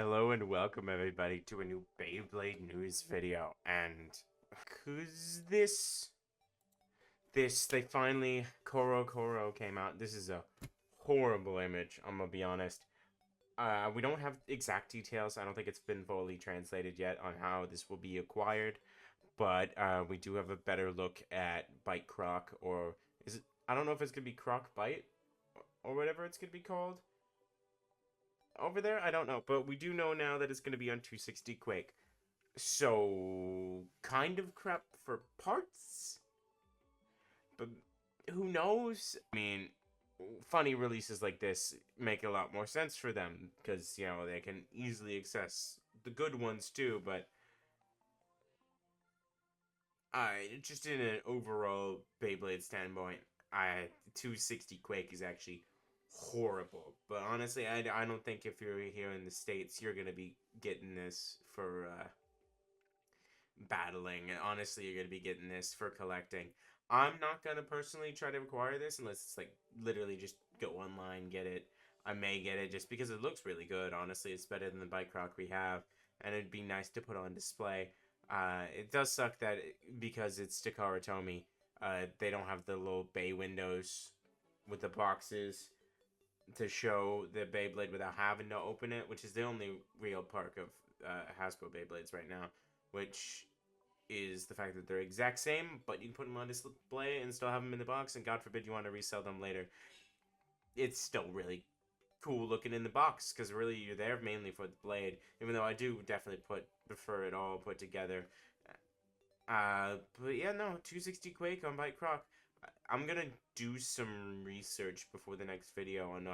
Hello and welcome everybody to a new Beyblade news video. And cause they finally Koro came out. This is a horrible image, I'm gonna be honest. We don't have exact details. I don't think it's been fully translated yet on how this will be acquired, but we do have a better look at Bite Croc, or is it, I don't know if it's gonna be Croc Bite or whatever it's gonna be called over there. I don't know, but we do know now that it's gonna be on 260 Quake. So, kind of crap for parts, but who knows? I mean, funny releases like this make a lot more sense for them because, they can easily access the good ones too, but just in an overall Beyblade standpoint, 260 Quake is actually horrible. But honestly, I don't think if you're here in the States, you're going to be getting this for, battling. Honestly, you're gonna be getting this for collecting. I'm not gonna personally try to acquire this unless it's like literally just go online, get it. I may get it just because it looks really good. Honestly, it's better than the Bike Croc we have, and it'd be nice to put on display. It does suck that because it's Takara Tomy, they don't have the little bay windows with the boxes to show the Beyblade without having to open it, which is the only real perk of Hasbro Beyblades right now, which is the fact that they're exact same, but you can put them on display and still have them in the box, and God forbid you want to resell them later. It's still really cool looking in the box, because really you're there mainly for the blade, even though I do definitely prefer it all put together. But yeah, no, 260 Quake on Bite Croc. I'm gonna do some research before the next video on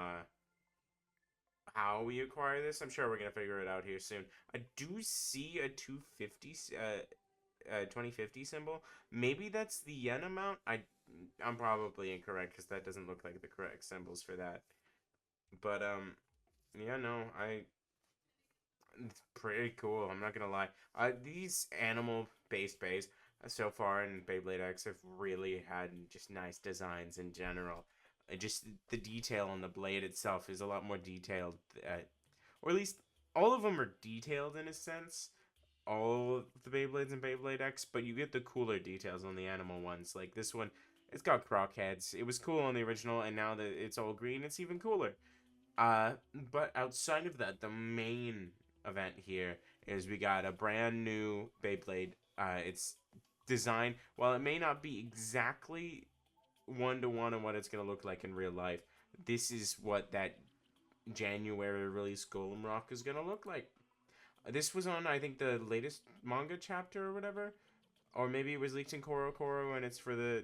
how we acquire this. I'm sure we're gonna figure it out here soon. I do see a 250 2050 symbol. Maybe that's the yen amount. I'm probably incorrect because that doesn't look like the correct symbols for that. But yeah, no, it's pretty cool. I'm not gonna lie. These animal based bays so far in BeybladeX have really had just nice designs in general. Just the detail on the blade itself is a lot more detailed, or at least all of them are detailed in a sense, all of the Beyblades and Beyblade X, but you get the cooler details on the animal ones. Like this one, it's got croc heads. It was cool on the original, and now that it's all green, it's even cooler. But outside of that, the main event here is we got a brand new Beyblade. It's designed, while it may not be exactly one to one on what it's gonna look like in real life, this is what that January release Golem Rock is gonna look like. This was on, I think, the latest manga chapter or whatever. Or maybe it was leaked in Koro and it's for the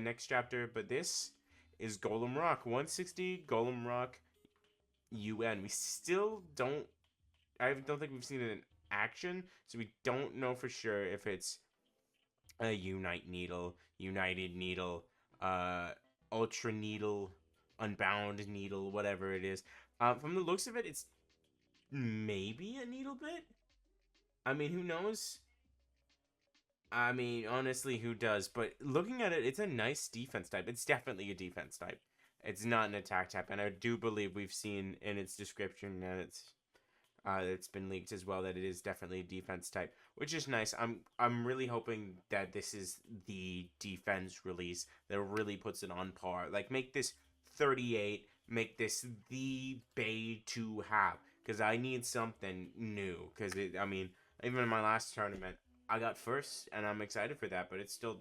next chapter. But this is Golem Rock. 160 Golem Rock UN. We still don't... I don't think we've seen it in action. So we don't know for sure if it's a Unite Needle, United Needle, Ultra Needle, Unbound Needle, whatever it is. From the looks of it, it's maybe a Needle Bit. I mean, who knows? I mean, honestly, who does? But looking at it, it's a nice defense type. It's definitely a defense type. It's not an attack type, and I do believe we've seen in its description that it's been leaked as well that it is definitely a defense type, which is nice. I'm really hoping that this is the defense release that really puts it on par. Like make this 38, make this the Bay to have, because I need something new. Because I mean, even in my last tournament, I got first, and I'm excited for that. But it's still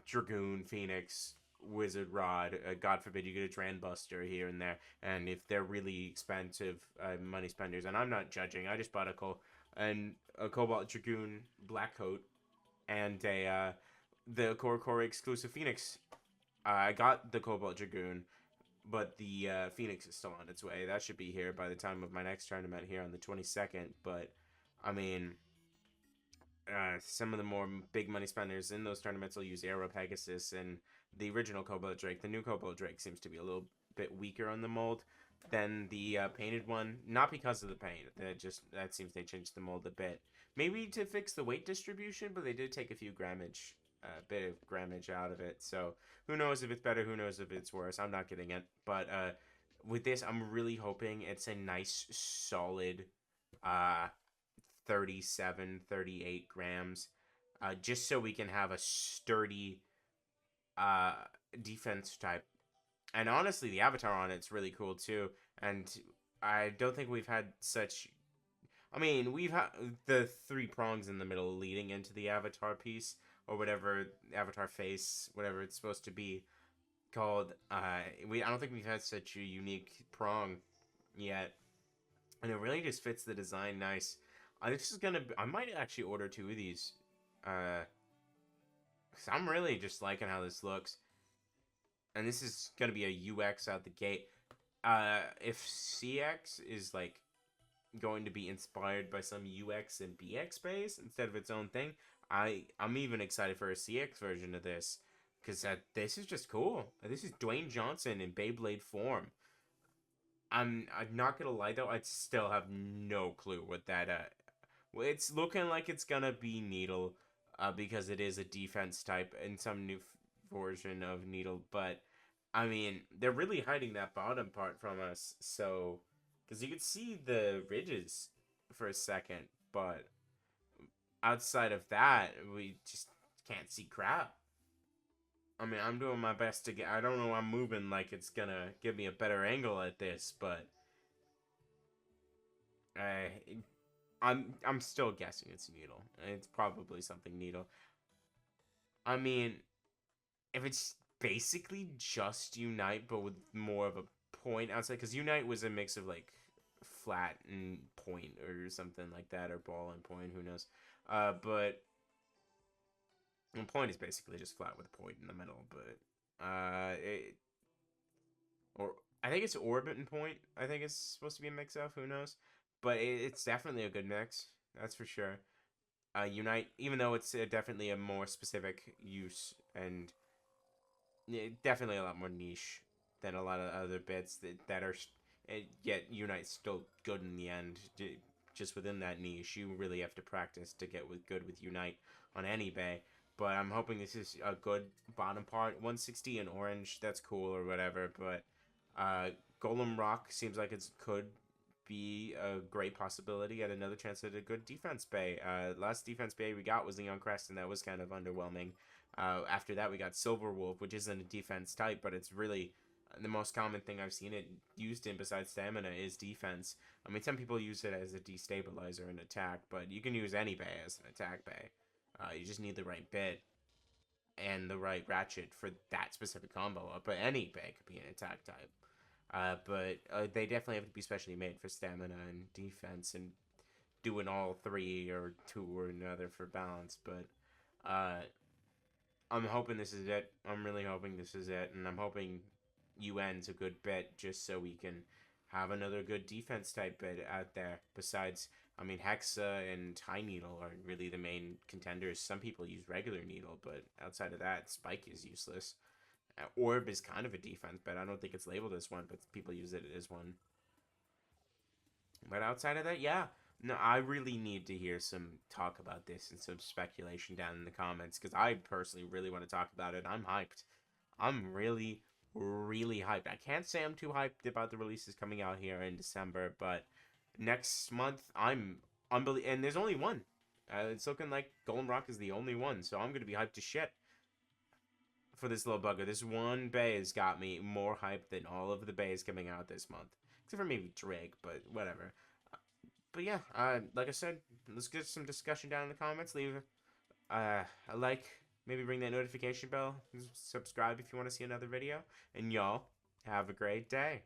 Dragoon, Phoenix, Wizard Rod. God forbid you get a Dran Buster here and there. And if they're really expensive money spenders, and I'm not judging, I just bought a Cobalt Dragoon Black Coat and the Core exclusive Phoenix. I got the Cobalt Dragoon, but the Phoenix is still on its way. That should be here by the time of my next tournament here on the 22nd. But I mean, some of the more big money spenders in those tournaments will use Aero Pegasus and the original Cobalt Drake. The new Cobalt Drake seems to be a little bit weaker on the mold than the painted one. Not because of the paint. That seems they changed the mold a bit. Maybe to fix the weight distribution, but they did take a few grammage, bit of grammage out of it. So who knows if it's better? Who knows if it's worse? I'm not getting it. But with this, I'm really hoping it's a nice, solid uh, 37, 38 grams, just so we can have a sturdy uh, defense type. And honestly, the avatar on it's really cool too. And I don't think we've had such. I mean, we've had the three prongs in the middle leading into the avatar piece, or whatever avatar face, whatever it's supposed to be called. I don't think we've had such a unique prong yet, and it really just fits the design nice. This is gonna. I might actually order two of these. Uh, 'Cause I'm really just liking how this looks, and this is gonna be a UX out the gate. If CX is like going to be inspired by some UX and BX base instead of its own thing, I'm even excited for a CX version of this, because this is just cool. This is Dwayne Johnson in Beyblade form. I'm not gonna lie though, I still have no clue what that well, it's looking like it's gonna be Needle, because it is a defense type in some new version of Needle. But I mean, they're really hiding that bottom part from us, so because you could see the ridges for a second, but outside of that, we just can't see crap. I mean, I'm doing my best to get. I don't know. I'm moving like it's gonna give me a better angle at this, but uh, I'm still guessing it's Needle. It's probably something Needle. I mean, if it's basically just Unite, but with more of a point outside, because Unite was a mix of like flat and point or something like that, or ball and point, who knows. But point is basically just flat with a point in the middle, but or I think it's orbit and point. I think it's supposed to be a mix of, who knows, but it's definitely a good mix. That's for sure. Unite, even though it's definitely a more specific use and definitely a lot more niche than a lot of other bits that are, yet Unite's still good in the end. Just within that niche, you really have to practice to get good with Unite on any bay. But I'm hoping this is a good bottom part. 160 in orange, that's cool or whatever. But Golem Rock seems like it could be a great possibility at another chance at a good defense bay. Last defense bay we got was Neon Crest, and that was kind of underwhelming. After that, we got Silver Wolf, which isn't a defense type, but it's really the most common thing I've seen it used in besides stamina is defense. I mean, some people use it as a destabilizer and attack, but you can use any bay as an attack bay. You just need the right bit and the right ratchet for that specific combo. But any bay could be an attack type. But they definitely have to be specially made for stamina and defense and doing all three or two or another for balance. But I'm hoping this is it. I'm really hoping this is it, and I'm hoping UN's a good bit just so we can have another good defense type bit out there. Besides, I mean, Hexa and High Needle are really the main contenders. Some people use regular Needle, but outside of that, Spike is useless. Orb is kind of a defense, but I don't think it's labeled as one, but people use it as one. But outside of that, yeah. No, I really need to hear some talk about this and some speculation down in the comments, because I personally really want to talk about it. I'm hyped. I'm really, really hyped. I can't say I'm too hyped about the releases coming out here in December, but next month I'm unbelievable. And there's only one. It's looking like Golden Rock is the only one, so I'm gonna be hyped to shit for this little bugger. This one bay has got me more hyped than all of the bays coming out this month, except for maybe Drake, but whatever. But yeah, like I said, let's get some discussion down in the comments. Leave a like, maybe ring that notification bell, subscribe if you want to see another video, and y'all have a great day.